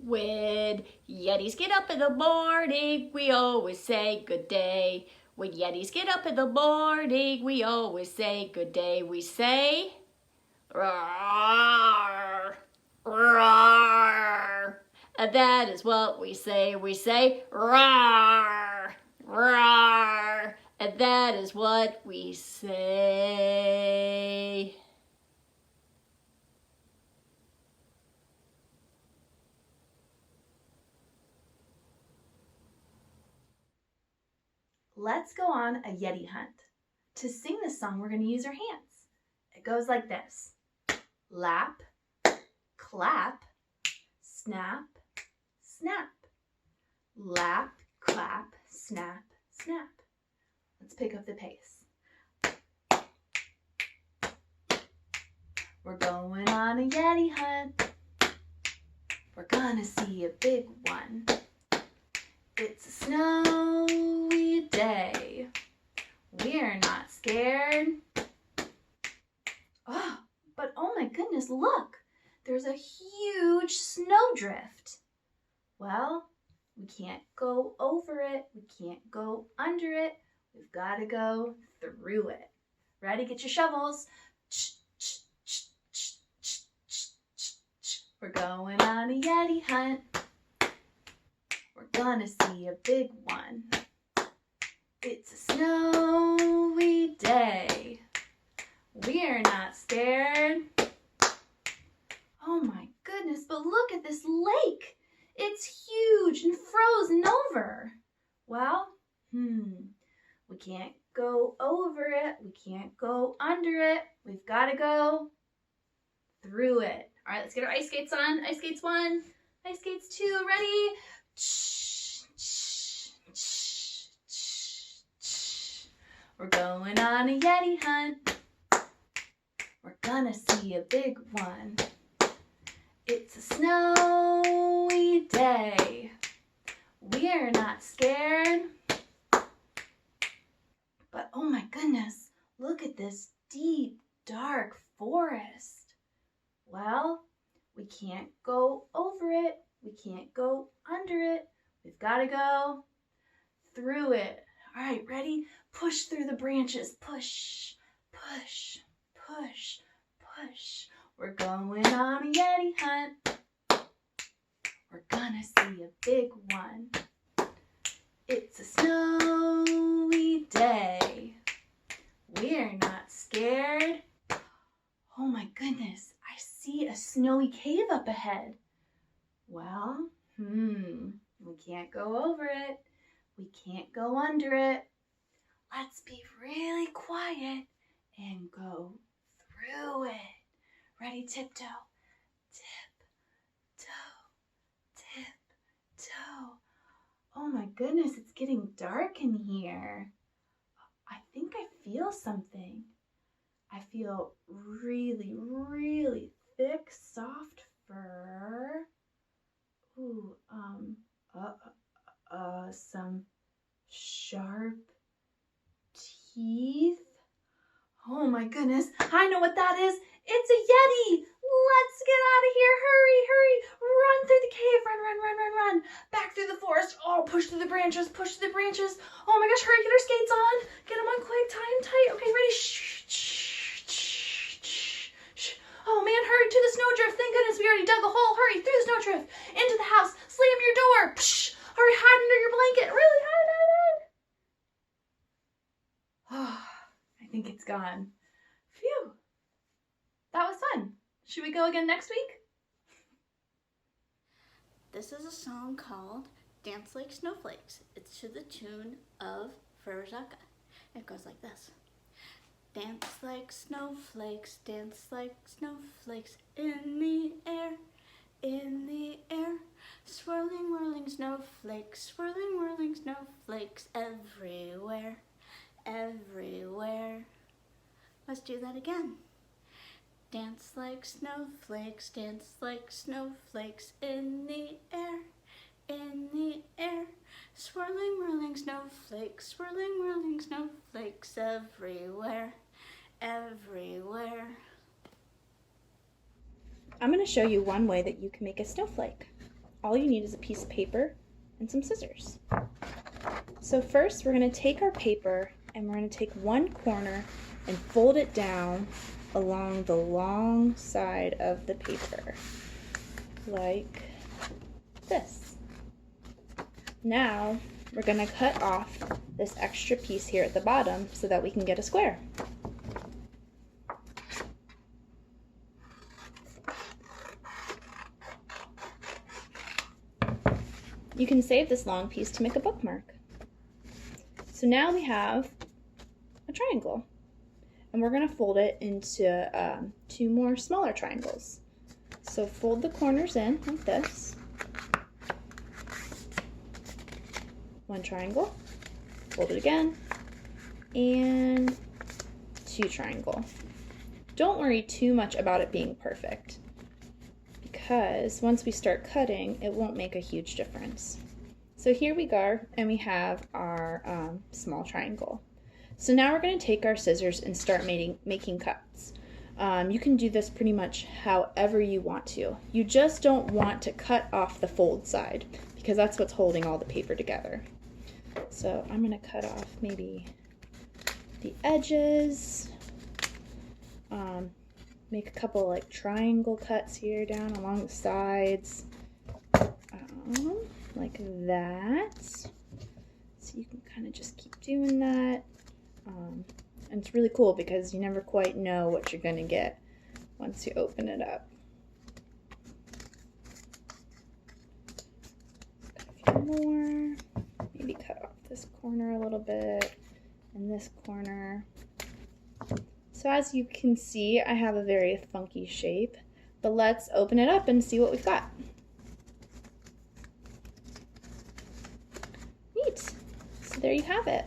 When Yetis get up in the morning, we always say good day. When Yetis get up in the morning, we always say good day. We say, roar, roar. And that is what we say. We say, roar, roar. And that is what we say. Let's go on a Yeti hunt. To sing this song, we're going to use our hands. It goes like this. Lap, clap, snap, snap. Lap, clap, snap, snap. Let's pick up the pace. We're going on a Yeti hunt. We're gonna see a big one. It's a snowy day. We're not scared. Oh, but oh my goodness, look! There's a huge snowdrift. Well, we can't go over it. We can't go under it. We've got to go through it. Ready? Get your shovels. We're going on a Yeti hunt. We're gonna see a big one. It's a snowy day. We're not scared. Oh my goodness, but look at this lake. It's huge and frozen over. Well, we can't go over it. We can't go under it. We've got to go through it. All right, let's get our ice skates on. Ice skates 1, ice skates 2, ready? We're going on a Yeti hunt. We're gonna see a big one. It's a snowy day. We're not scared. But oh my goodness, look at this deep, dark forest. Well, we can't go over it. We can't go under it. We've got to go through it. All right, ready? Push through the branches. Push, push, push, push. We're going on a Yeti hunt. We're gonna see a big one. It's a snowy day. We're not scared. Oh my goodness, I see a snowy cave up ahead. Well, we can't go over it. We can't go under it. Let's be really quiet and go through it. Ready, tiptoe, tip, toe, tip, toe. Oh my goodness, it's getting dark in here. I think I feel something. I feel really, really thick, soft fur. Ooh, some sharp teeth. Oh my goodness, I know what that is. It's a Yeti. Let's get out of here. Hurry, hurry. Run through the cave. Run, run, run, run, run. Back through the forest. Oh, push through the branches. Push through the branches. Oh my gosh, hurry. Get our skates on. Get them on quick. Tie them tight. Okay, ready? Oh man, hurry to the snowdrift. Thank goodness we already dug a hole. Hurry through the snowdrift. Into the house. Slam your door. Hurry, hide under your blanket. Really, hide, hide. Oh, I think it's gone. Phew. That was fun. Should we go again next week? This is a song called Dance Like Snowflakes. It's to the tune of Ferzaka. It goes like this. Dance like snowflakes, dance like snowflakes in the air, in the air. Swirling, whirling snowflakes, swirling, whirling snowflakes everywhere, everywhere. Let's do that again. Dance like snowflakes, dance like snowflakes in the air, in the air. Swirling, whirling snowflakes, swirling, whirling snowflakes everywhere, everywhere. I'm going to show you one way that you can make a snowflake. all you need is a piece of paper and some scissors. So first we're going to take our paper and we're going to take one corner and fold it down along the long side of the paper, like this. Now we're going to cut off this extra piece here at the bottom so that we can get a square. You can save this long piece to make a bookmark. So now we have a triangle, and we're going to fold it into 2 more smaller triangles. So fold the corners in like this. One triangle, fold it again, and 2 triangle. Don't worry too much about it being perfect, because once we start cutting, it won't make a huge difference. So here we go, and we have our small triangle. So now we're going to take our scissors and start making cuts. You can do this pretty much however you want to. You just don't want to cut off the fold side, because that's what's holding all the paper together. So I'm going to cut off maybe the edges, make a couple like triangle cuts here down along the sides, like that. So you can kind of just keep doing that. And it's really cool because you never quite know what you're going to get once you open it up. A few more. Maybe cut off this corner a little bit and this corner. So as you can see, I have a very funky shape, but let's open it up and see what we've got. Neat. So there you have it,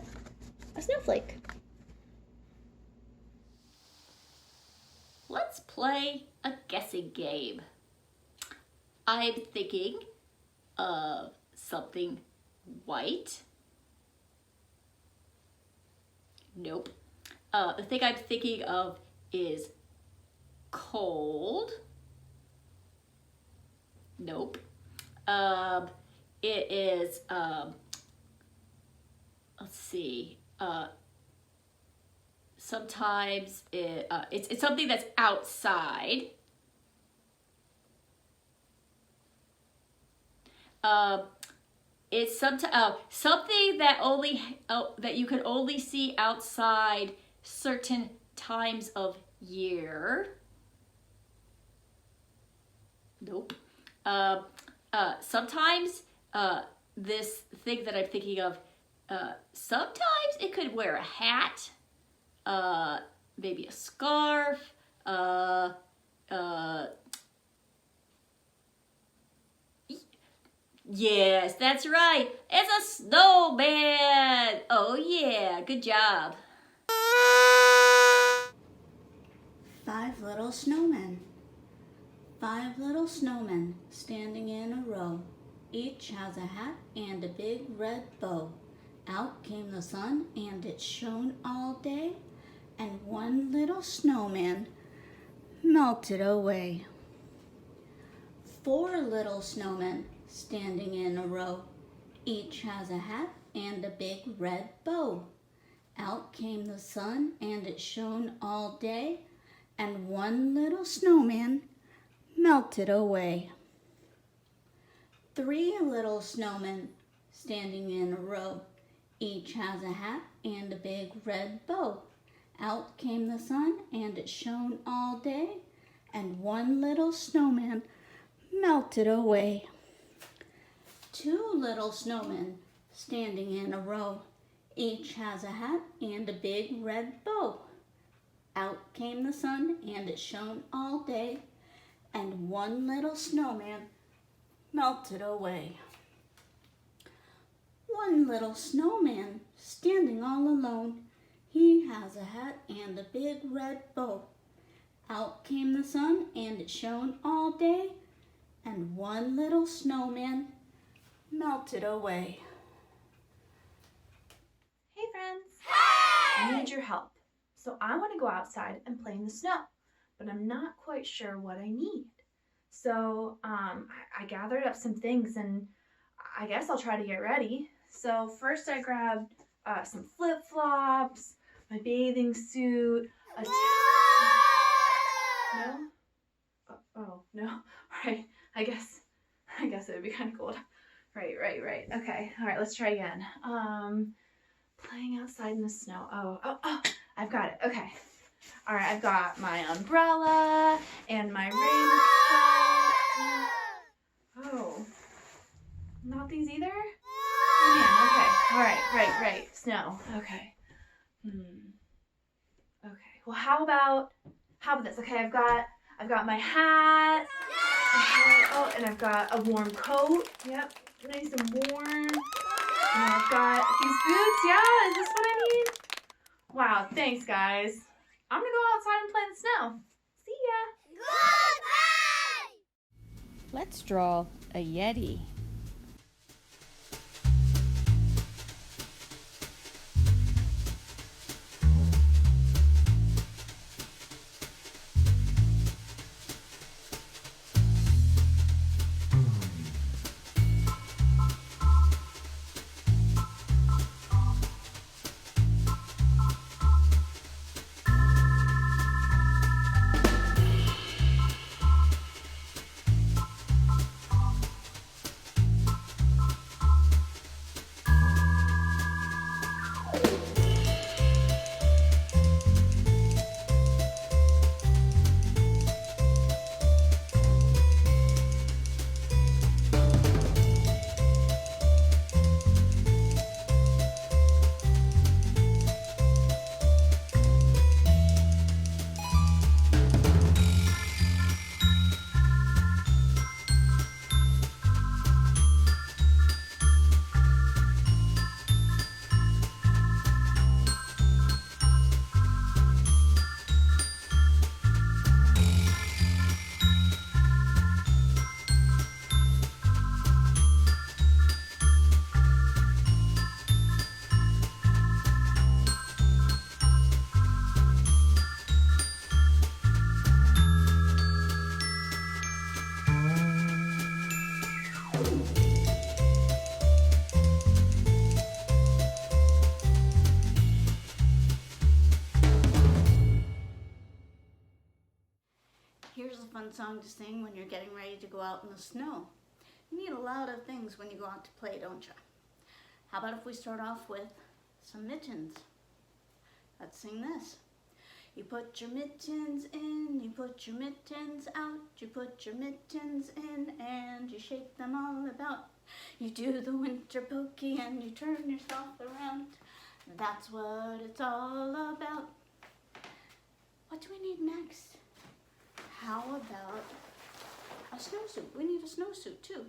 a snowflake. Let's play a guessing game. I'm thinking of something white. Nope. The thing I'm thinking of is cold. Nope. It is, let's see, sometimes it's something that's outside. It's something that you can only see outside certain times of year. Nope. Sometimes this thing that I'm thinking of, sometimes it could wear a hat, maybe a scarf, yes, that's right. It's a snowman. Oh yeah, good job. 5 little snowmen. 5 little snowmen standing in a row. Each has a hat and a big red bow. Out came the sun and it shone all day, and one little snowman melted away. 4 little snowmen standing in a row. Each has a hat and a big red bow. Out came the sun and it shone all day, and one little snowman melted away. 3 little snowmen standing in a row. Each has a hat and a big red bow. Out came the sun and it shone all day, and one little snowman melted away. 2 little snowmen standing in a row. Each has a hat and a big red bow. Out came the sun and it shone all day, and one little snowman melted away. 1 little snowman standing all alone. He has a hat and a big red bow. Out came the sun and it shone all day, and one little snowman melted away. Hey friends! I need your help. So I want to go outside and play in the snow, but I'm not quite sure what I need. So I gathered up some things, and I guess I'll try to get ready. So first I grabbed some flip-flops, my bathing suit, a no? Oh, no. All right. I guess it would be kind of cold. Right. Okay. All right, let's try again. Playing outside in the snow. Oh, I've got it. Okay. All right, I've got my umbrella and my raincoat. Oh, not these either? Oh, man, okay. All right, right. Snow. Okay. Okay. Well, how about this? Okay, I've got my hat. Oh, and I've got a warm coat. Yep, nice and warm. And I've got these boots. Yeah, is this what I need? Wow, thanks, guys. I'm gonna go outside and play in the snow. See ya. Goodbye! Let's draw a Yeti. Here's a fun song to sing when you're getting ready to go out in the snow. You need a lot of things when you go out to play, don't you? How about if we start off with some mittens? Let's sing this. You put your mittens in, you put your mittens out, you put your mittens in and you shake them all about. You do the winter pokey and you turn yourself around. That's what it's all about. What do we need next? How about a snowsuit? We need a snowsuit too.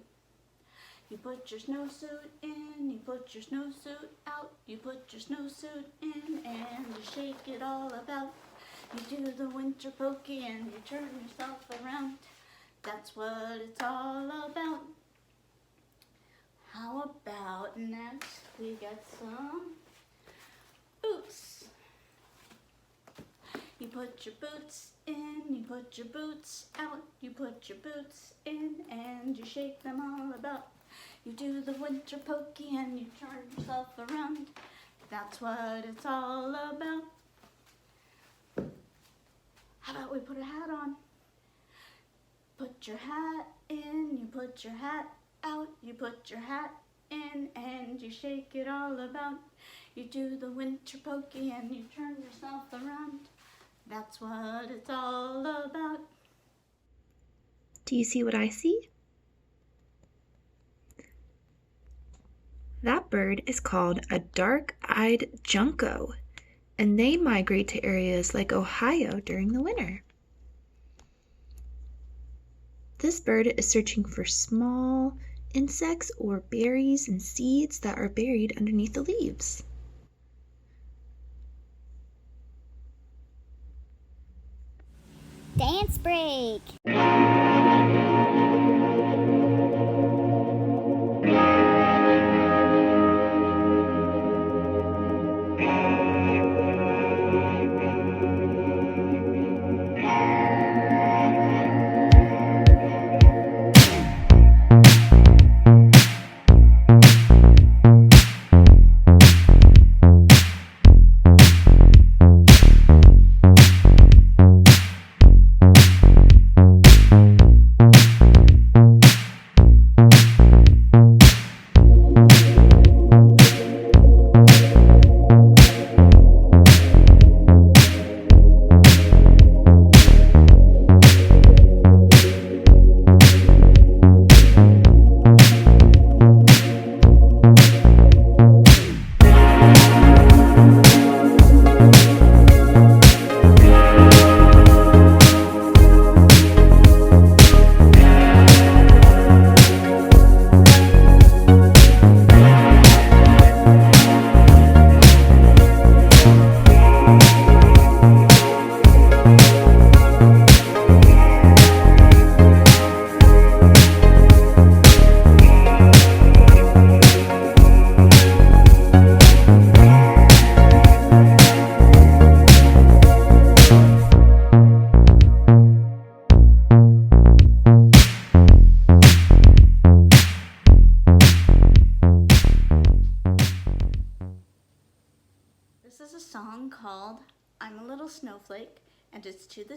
You put your snowsuit in, you put your snowsuit out, you put your snowsuit in and you shake it all about. You do the winter pokey and you turn yourself around. That's what it's all about. How about next we get some boots. You put your boots in, you put your boots out, you put your boots in and you shake them all about. You do the winter pokey and you turn yourself around. That's what it's all about. How about we put a hat on? Put your hat in, you put your hat out, you put your hat in and you shake it all about. You do the winter pokey and you turn yourself around. That's what it's all about. Do you see what I see? That bird is called a dark-eyed junco, and they migrate to areas like Ohio during the winter. This bird is searching for small insects or berries and seeds that are buried underneath the leaves. Dance break!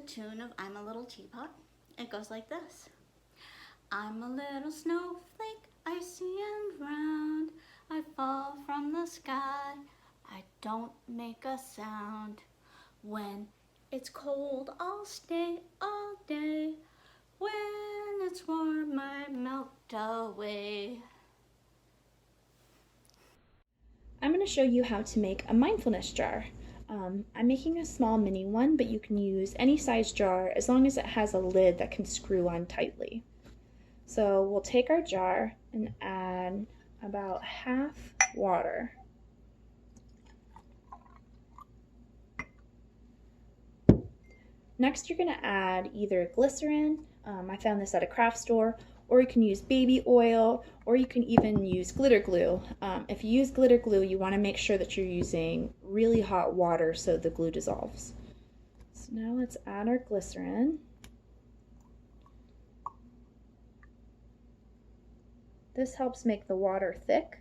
tune of I'm a Little Teapot. It goes like this. I'm a little snowflake, icy and round. I fall from the sky, I don't make a sound. When it's cold, I'll stay all day. When it's warm, I melt away. I'm going to show you how to make a mindfulness jar. I'm making a small mini one, but you can use any size jar as long as it has a lid that can screw on tightly. So we'll take our jar and add about half water. Next, you're going to add either glycerin, I found this at a craft store, or you can use baby oil, or you can even use glitter glue. If you use glitter glue, you want to make sure that you're using really hot water so the glue dissolves. So now let's add our glycerin. This helps make the water thick,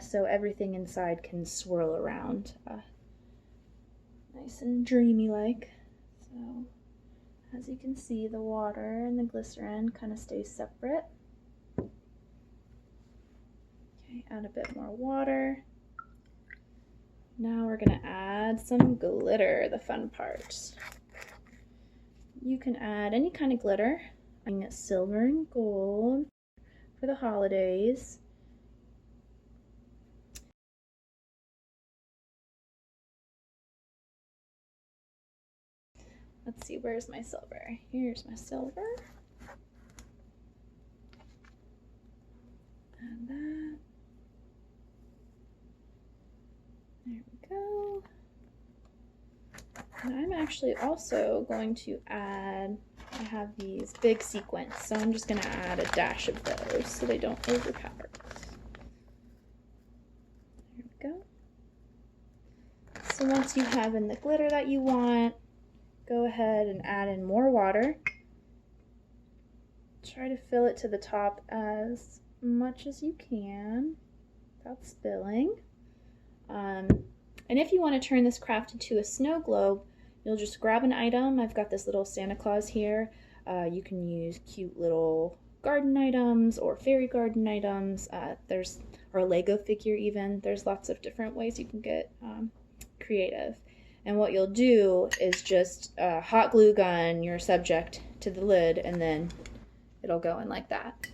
so everything inside can swirl around nice and dreamy like. So as you can see, the water and the glycerin kind of stay separate. Okay, add a bit more water. Now we're going to add some glitter, the fun part. You can add any kind of glitter. I'm using silver and gold for the holidays. Let's see, where's my silver? Here's my silver. Add that. There we go. And I'm actually also going to add, I have these big sequins, so I'm just going to add a dash of those so they don't overpower. There we go. So once you have in the glitter that you want, go ahead and add in more water. Try to fill it to the top as much as you can without spilling. And if you want to turn this craft into a snow globe, you'll just grab an item. I've got this little Santa Claus here. You can use cute little garden items or fairy garden items. Or a Lego figure even. There's lots of different ways you can get creative. And what you'll do is just hot glue gun your subject to the lid, and then it'll go in like that.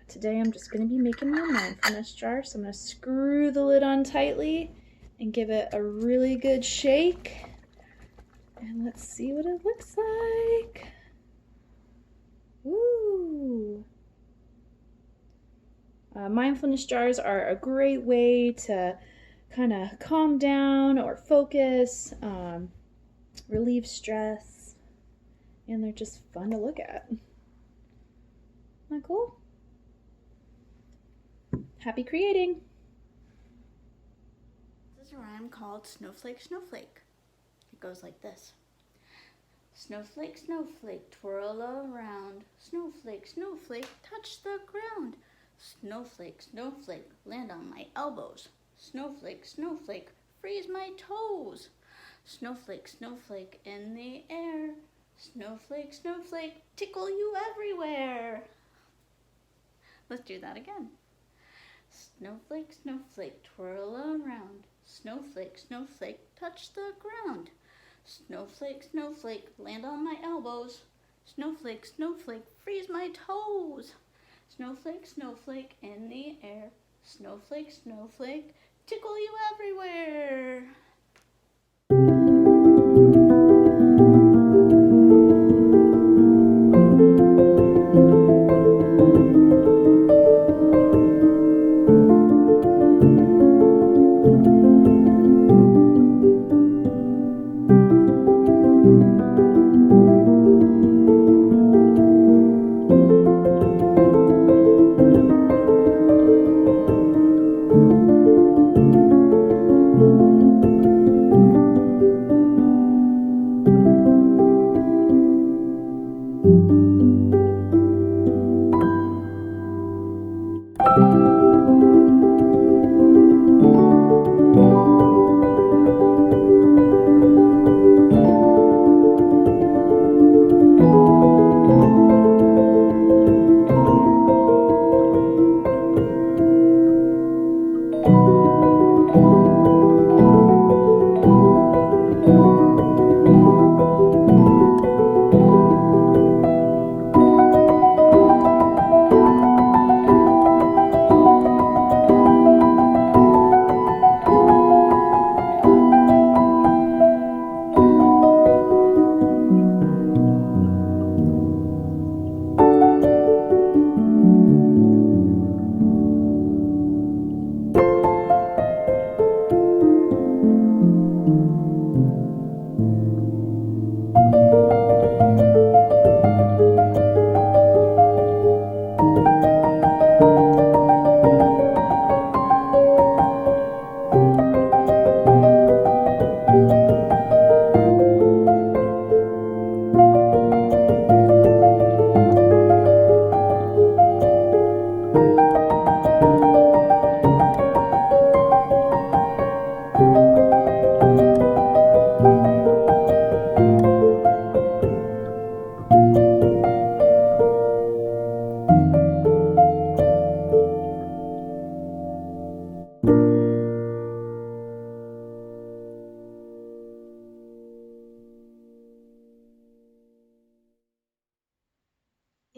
Today I'm just going to be making my mindfulness jar, so I'm going to screw the lid on tightly and give it a really good shake. And let's see what it looks like. Woo! Mindfulness jars are a great way to kind of calm down or focus, relieve stress, and they're just fun to look at. Isn't that cool? Happy creating! This is a rhyme called Snowflake, Snowflake. It goes like this. Snowflake, snowflake, twirl around. Snowflake, snowflake, touch the ground. Snowflake, snowflake, land on my elbows. Snowflake, snowflake, freeze my toes. Snowflake, snowflake, in the air. Snowflake, snowflake, tickle you everywhere. Let's do that again. Snowflake, snowflake, twirl around. Snowflake, snowflake, touch the ground. Snowflake, snowflake, land on my elbows. Snowflake, snowflake, freeze my toes. Snowflake, snowflake, in the air. Snowflake, snowflake, tickle you everywhere.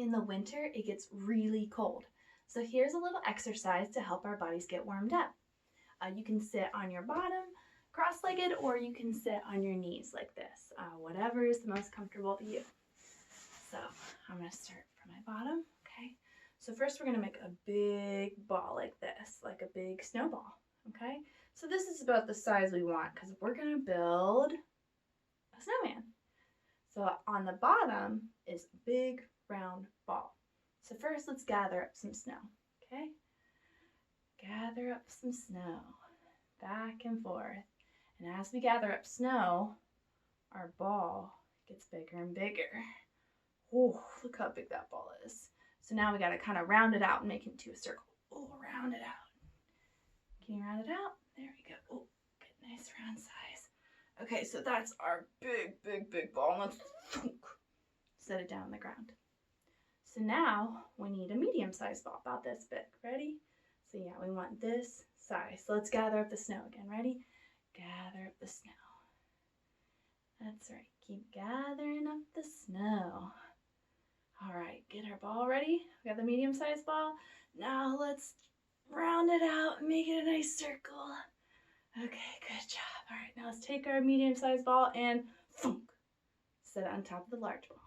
in the winter, it gets really cold. So here's a little exercise to help our bodies get warmed up. You can sit on your bottom, cross-legged, or you can sit on your knees like this, whatever is the most comfortable to you. So I'm going to start from my bottom, okay? So first we're going to make a big ball like this, like a big snowball, okay? So this is about the size we want because we're going to build a snowman. So on the bottom is a big round ball. So first let's gather up some snow, okay? Gather up some snow, back and forth. And as we gather up snow, our ball gets bigger and bigger. Oh, look how big that ball is. So now we got to kind of round it out and make it into a circle. Oh, round it out. Can you round it out? There we go. Oh, good, nice round size. Okay, so that's our big ball. Let's set it down on the ground. So now we need a medium-sized ball, about this big. Ready? So yeah, we want this size. So let's gather up the snow again. Ready? Gather up the snow. That's right. Keep gathering up the snow. All right, get our ball ready. We got the medium-sized ball. Now let's round it out and make it a nice circle. Okay, good job. All right, now let's take our medium-sized ball and set it on top of the large ball.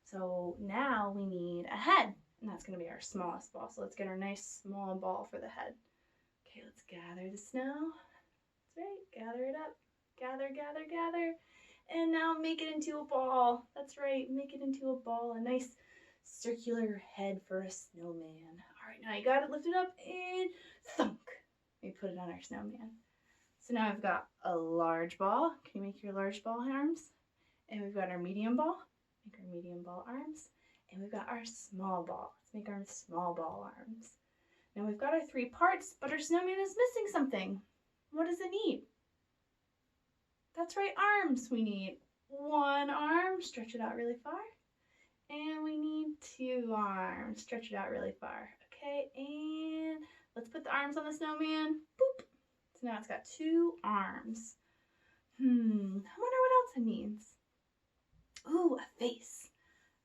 So now we need a head, and that's going to be our smallest ball. So let's get our nice small ball for the head. Okay, let's gather the snow. That's right, gather it up. Gather, gather, gather. And now make it into a ball. That's right, make it into a ball, a nice circular head for a snowman. All right, now you got it lifted up and thunk. We put it on our snowman. So now I've got a large ball. Can you make your large ball arms? And we've got our medium ball. Make our medium ball arms. And we've got our small ball. Let's make our small ball arms. Now we've got our 3 parts, but our snowman is missing something. What does it need? That's right, arms. We need 1 arm, stretch it out really far. And we need 2 arms, stretch it out really far. Okay, and let's put the arms on the snowman. Boop. So now it's got 2 arms. I wonder what else it needs. Ooh, a face.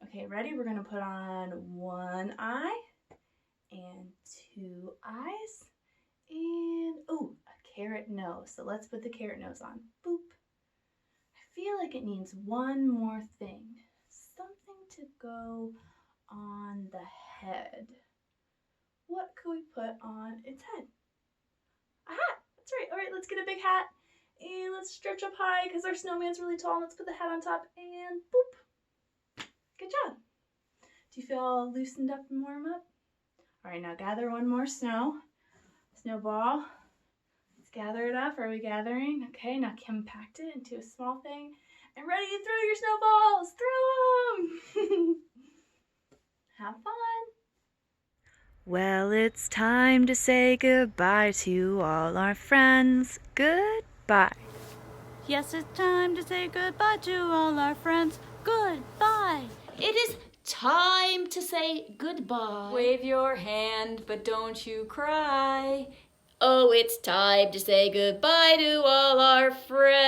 Okay, ready? We're going to put on 1 eye and 2 eyes and, ooh, a carrot nose. So let's put the carrot nose on. Boop. I feel like it needs 1 more thing. Something to go on the head. What could we put on its head? A hat. That's right. All right, let's get a big hat. And let's stretch up high because our snowman's really tall. Let's put the hat on top and boop. Good job. Do you feel all loosened up and warm up? All right, now gather 1 more snowball. Let's gather it up. Are we gathering? Okay, now compact it into a small thing. And ready to throw your snowballs. Throw them. Have fun. Well, it's time to say goodbye to all our friends. Goodbye. Yes, it's time to say goodbye to all our friends. Goodbye. It is time to say goodbye. Wave your hand, but don't you cry. Oh, it's time to say goodbye to all our friends.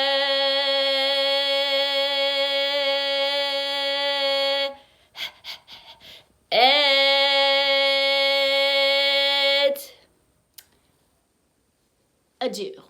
Adieu.